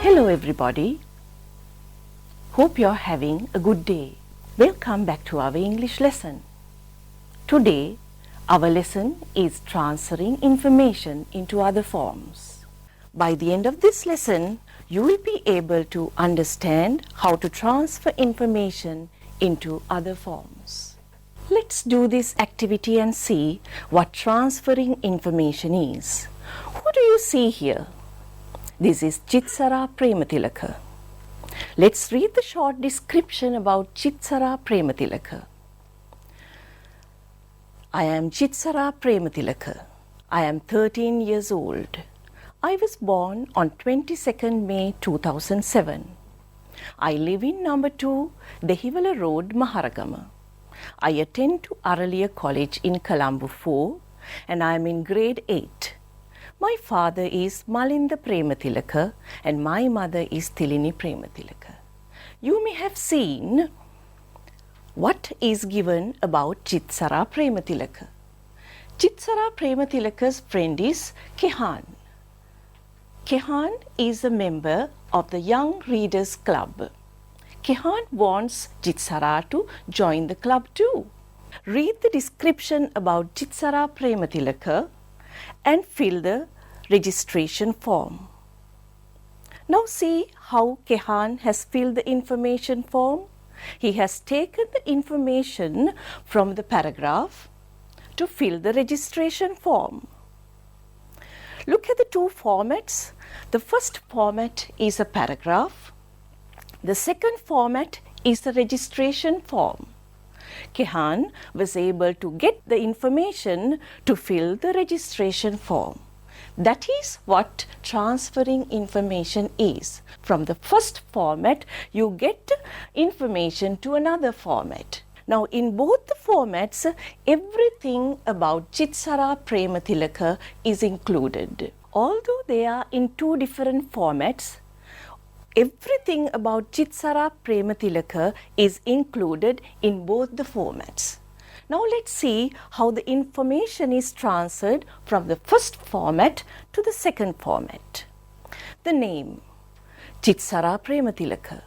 Hello everybody. Hope you're having a good day. Welcome back to our English lesson. Today, our lesson is transferring information into other forms. By the end of this lesson, you will be able to understand how to transfer information into other forms. Let's do this activity and see what transferring information is. Who do you see here? This is Chitsara Prematilaka. Let's read the short description about Chitsara Prematilaka. I am Chitsara Prematilaka. I am 13 years old. I was born on 22nd May 2007. I live in number 2, Dehiwala Road, Maharagama. I attend to Araliya College in Colombo 4 and I am in grade 8. My father is Malinda Prematilaka and my mother is Tilini Prematilaka. You may have seen what is given about Chitsara Prematilaka. Chitsara Prematilaka's friend is Kehan. Kehan is a member of the Young Readers Club. Kehan wants Chitsara to join the club too. Read the description about Chitsara Prematilaka and fill the registration form. Now see how Kehan has filled the information form. He has taken the information from the paragraph to fill the registration form. Look at the two formats. The first format is a paragraph. The second format is the registration form. Kehan was able to get the information to fill the registration form. That is what transferring information is. From the first format, you get information to another format. Now, in both the formats, everything about Chitsara Prematilaka is included. Although they are in two different formats, everything about Chitsara Prematilaka is included in both the formats. Now let's see how the information is transferred from the first format to the second format. The name, Chitsara Prematilaka.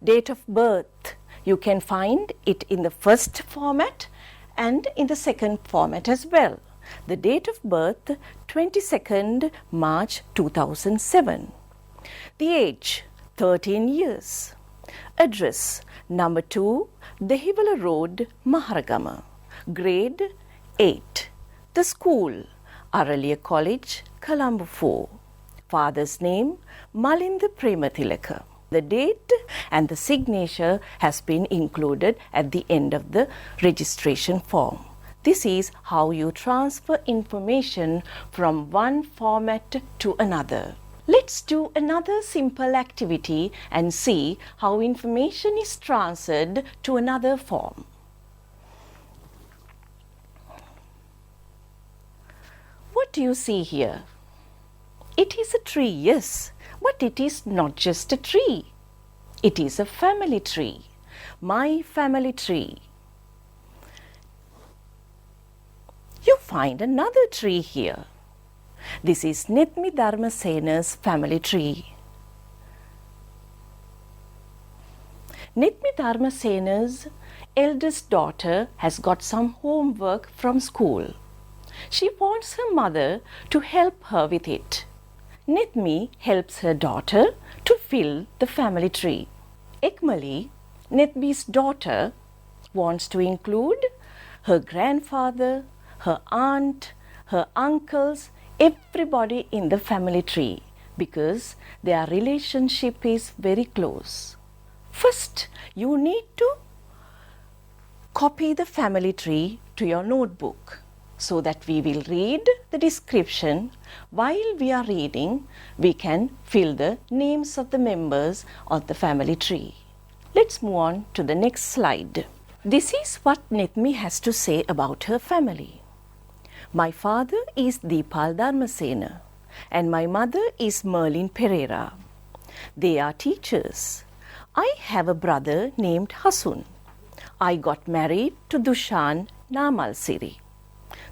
Date of birth, you can find it in the first format and in the second format as well. The date of birth, 22nd March 2007. The age, 13 years. Address, number 2, Dehiwala Road, Maharagama. Grade 8. The school, Araliya College, Colombo 4. Father's name, Malinda Prematilaka. The date and the signature has been included at the end of the registration form. This is how you transfer information from one format to another. Let's do another simple activity and see how information is transferred to another form. What do you see here? It is a tree, yes, but it is not just a tree. It is a family tree. My family tree. You find another tree here. This is Nithmi Dharmasena's family tree. Nithmi Dharmasena's eldest daughter has got some homework from school. She wants her mother to help her with it. Nithmi helps her daughter to fill the family tree. Ekmali, Nithmi's daughter, wants to include her grandfather, her aunt, her uncles, everybody in the family tree because their relationship is very close. First, you need to copy the family tree to your notebook so that we will read the description. While we are reading, we can fill the names of the members of the family tree. Let's move on to the next slide. This is what Nithmi has to say about her family. My father is Deepal Dharmasena and my mother is Merlin Pereira. They are teachers. I have a brother named Hasun. I got married to Dushan Namalsiri.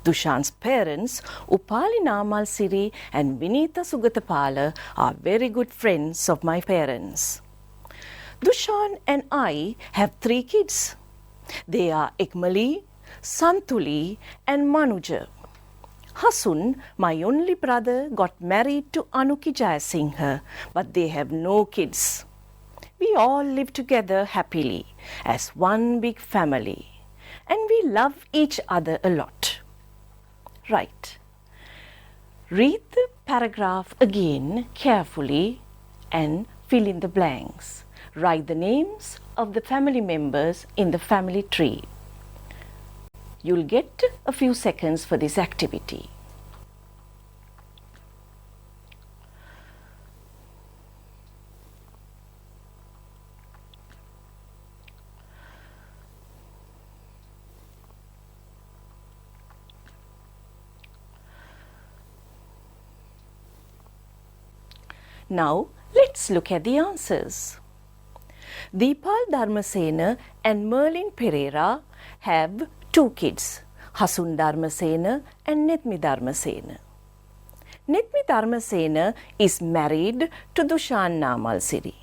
Dushan's parents, Upali Namal Siri and Vinita Sugatapala, are very good friends of my parents. Dushan and I have 3 kids. They are Ekmali, Santuli and Manuja. Hasun, my only brother, got married to Anuki Jayasinghe, but they have no kids. We all live together happily as one big family, and we love each other a lot. Right. Read the paragraph again carefully and fill in the blanks. Write the names of the family members in the family tree. You'll get a few seconds for this activity. Now, let's look at the answers. Deepal Dharmasena and Merlin Pereira have 2 kids, Hasun Dharmasena and Netmi Dharmasena. Netmi Dharmasena is married to Dushan Namal Siri.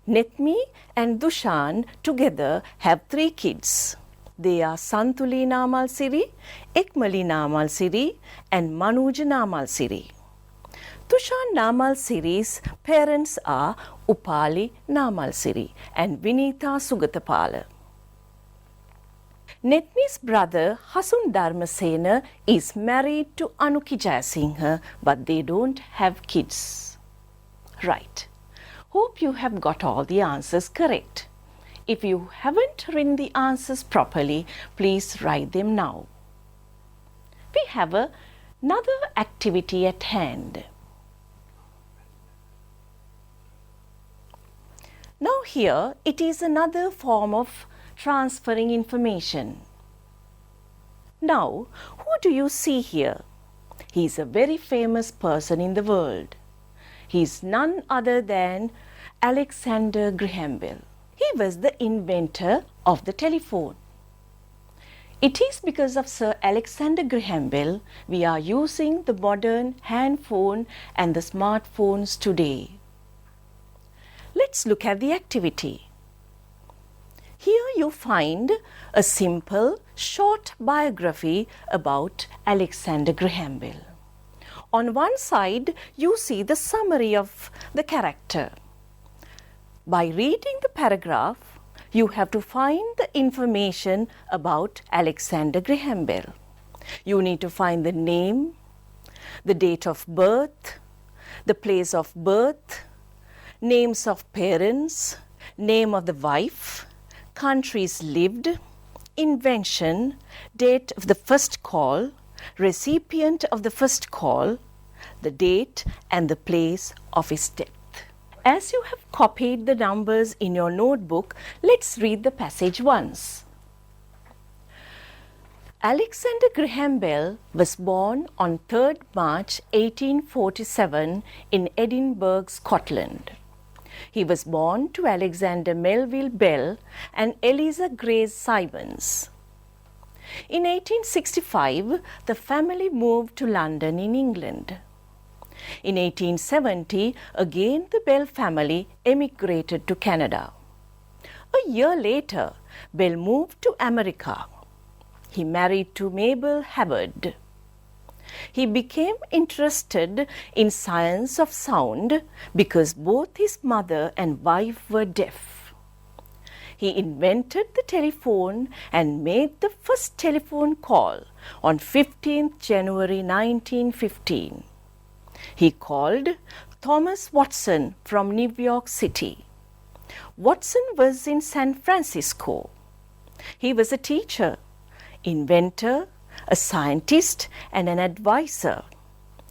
Netmi and Dushan together have 3 kids. They are Santuli Namal Siri, Ekmali Namal Siri and Manuja Namal Siri. Dushan Namal Siri's parents are Upali Namal Siri and Vinita Sugatapala. Netmi's brother Hasun Dharmasena is married to Anuki Jayasinghe, but they don't have kids. Right. Hope you have got all the answers correct. If you haven't written the answers properly, please write them now. We have another activity at hand. Now here it is another form of transferring information. Now, who do you see here? He is a very famous person in the world. He is none other than Alexander Graham Bell. He was the inventor of the telephone. It is because of Sir Alexander Graham Bell we are using the modern hand phone and the smartphones today. Let's look at the activity. Here you find a simple, short biography about Alexander Graham Bell. On one side, you see the summary of the character. By reading the paragraph, you have to find the information about Alexander Graham Bell. You need to find the name, the date of birth, the place of birth, names of parents, name of the wife, countries lived, invention, date of the first call, recipient of the first call, the date and the place of his death. As you have copied the numbers in your notebook, let's read the passage once. Alexander Graham Bell was born on 3rd March 1847 in Edinburgh, Scotland. He was born to Alexander Melville Bell and Eliza Grace Simons. In 1865, the family moved to London in England. In 1870, again the Bell family emigrated to Canada. A year later, Bell moved to America. He married to Mabel Hubbard. He became interested in science of sound because both his mother and wife were deaf. He invented the telephone and made the first telephone call on 15th January 1915. He called Thomas Watson from New York City. Watson was in San Francisco. He was a teacher, inventor, a scientist and an advisor.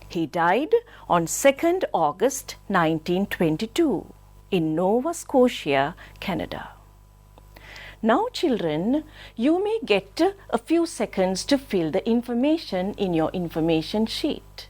He died on 2nd August 1922 in Nova Scotia, Canada. Now children, you may get a few seconds to fill the information in your information sheet.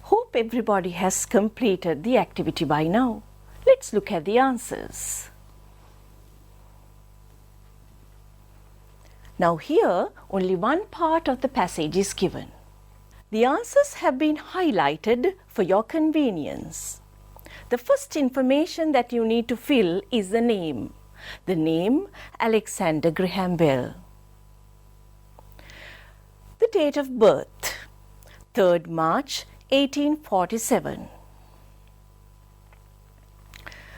Hope everybody has completed the activity by now. Let's look at the answers. Now here, only one part of the passage is given. The answers have been highlighted for your convenience. The first information that you need to fill is the name. The name Alexander Graham Bell. The date of birth, 3rd March 1847.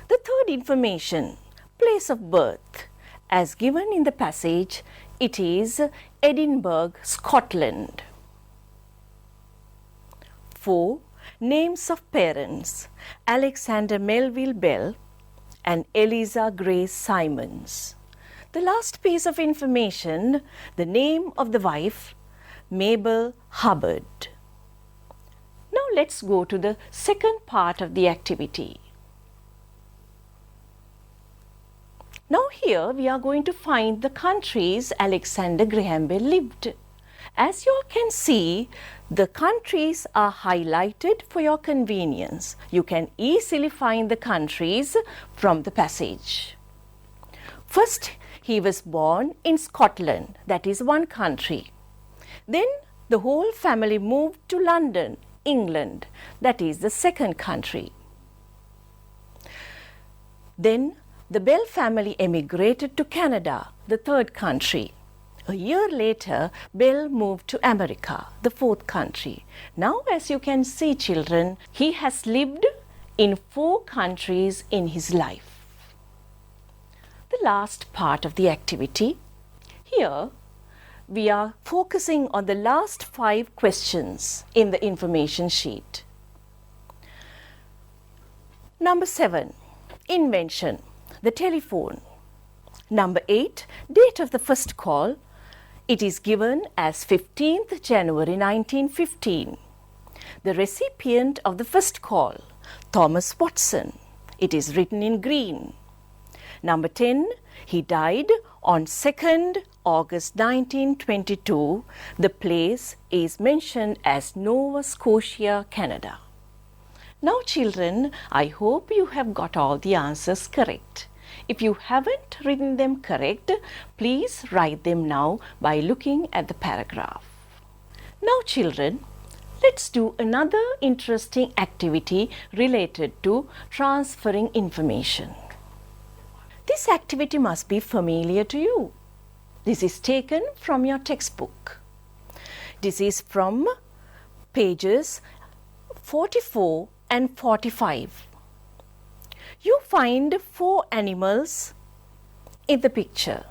The third information, place of birth, as given in the passage, it is Edinburgh, Scotland. 4. Names of parents, Alexander Melville Bell and Eliza Grace Simons. The last piece of information, the name of the wife, Mabel Hubbard. Now let's go to the second part of the activity. Now here we are going to find the countries Alexander Graham Bell lived. As you all can see, the countries are highlighted for your convenience. You can easily find the countries from the passage. First, he was born in Scotland, that is one country. Then the whole family moved to London, England, that is the second country. Then the Bell family emigrated to Canada, the third country. A year later, Bell moved to America, the fourth country. Now, as you can see, children, he has lived in 4 countries in his life. The last part of the activity. Here, we are focusing on the last 5 questions in the information sheet. Number 7, invention, the telephone. Number 8, date of the first call. It is given as 15th January 1915. The recipient of the first call, Thomas Watson. It is written in green. Number 10, he died on 2nd August 1922. The place is mentioned as Nova Scotia, Canada. Now children, I hope you have got all the answers correct. If you haven't written them correct, please write them now by looking at the paragraph. Now children, let's do another interesting activity related to transferring information. This activity must be familiar to you. This is taken from your textbook. This is from pages 44 and 45. You find 4 animals in the picture.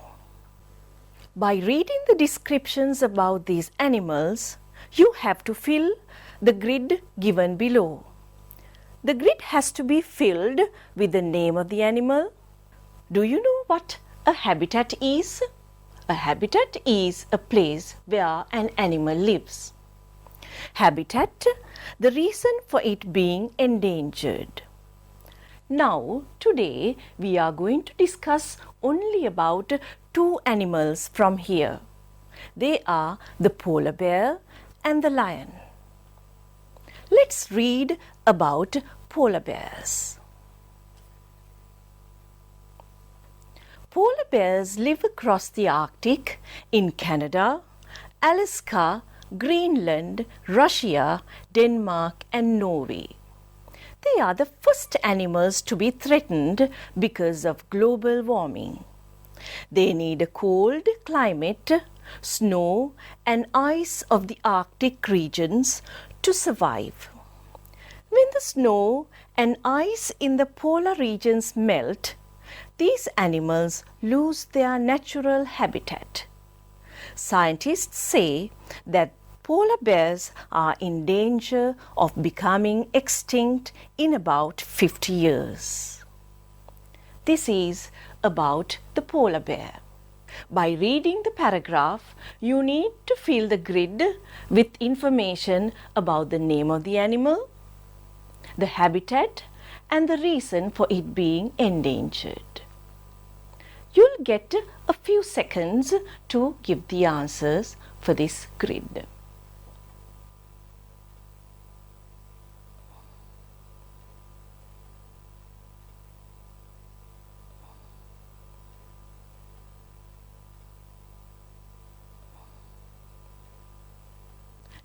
By reading the descriptions about these animals, you have to fill the grid given below. The grid has to be filled with the name of the animal. Do you know what a habitat is? A habitat is a place where an animal lives. Habitat, the reason for it being endangered. Now, today we are going to discuss only about 2 animals from here. They are the polar bear and the lion. Let's read about polar bears. Polar bears live across the Arctic in Canada, Alaska, Greenland, Russia, Denmark and Norway. They are the first animals to be threatened because of global warming. They need a cold climate, snow and ice of the Arctic regions to survive. When the snow and ice in the polar regions melt, these animals lose their natural habitat. Scientists say that polar bears are in danger of becoming extinct in about 50 years. This is about the polar bear. By reading the paragraph, you need to fill the grid with information about the name of the animal, the habitat, and the reason for it being endangered. You'll get a few seconds to give the answers for this grid.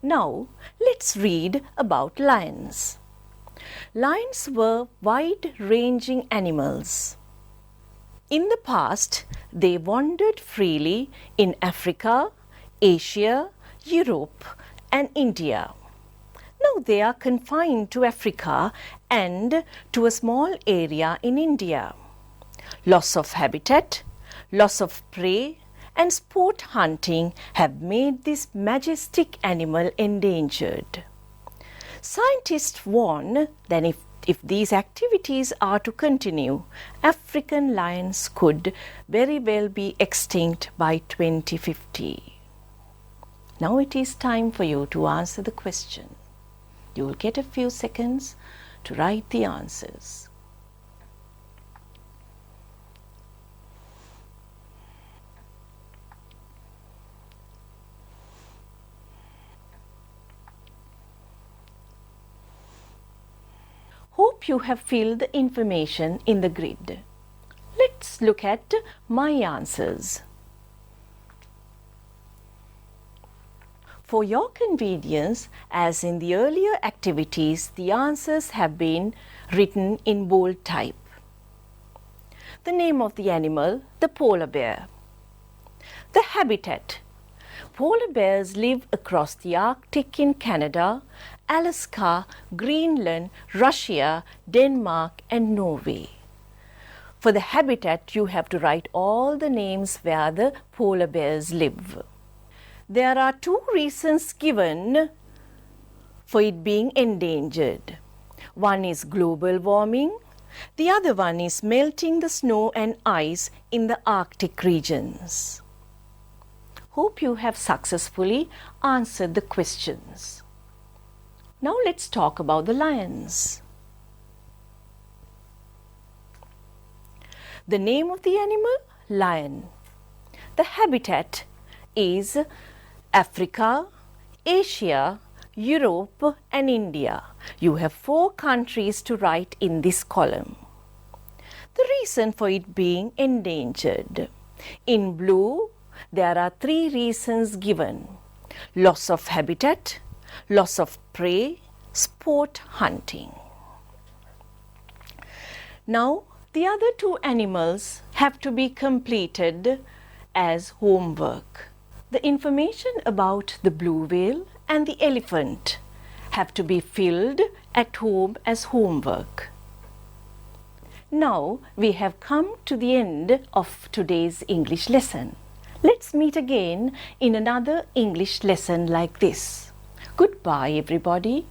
Now, let's read about lions. Lions were wide-ranging animals. In the past, they wandered freely in Africa, Asia, Europe, and India. Now they are confined to Africa and to a small area in India. Loss of habitat, loss of prey, and sport hunting have made this majestic animal endangered. Scientists warn that if these activities are to continue, African lions could very well be extinct by 2050. Now it is time for you to answer the question. You will get a few seconds to write the answers. Hope you have filled the information in the grid. Let's look at my answers. For your convenience, as in the earlier activities, the answers have been written in bold type. The name of the animal, the polar bear. The habitat. Polar bears live across the Arctic in Canada, Alaska, Greenland, Russia, Denmark, and Norway. For the habitat, you have to write all the names where the polar bears live. There are two reasons given for it being endangered. One is global warming, the other one is melting the snow and ice in the Arctic regions. Hope you have successfully answered the questions. Now let's talk about the lions. The name of the animal, lion. The habitat is Africa, Asia, Europe, and India. You have 4 countries to write in this column. The reason for it being endangered. In blue, there are 3 reasons given: loss of habitat, loss of prey, sport hunting. Now, the other 2 animals have to be completed as homework. The information about the blue whale and the elephant have to be filled at home as homework. Now we have come to the end of today's English lesson. Let's meet again in another English lesson like this. Goodbye, everybody.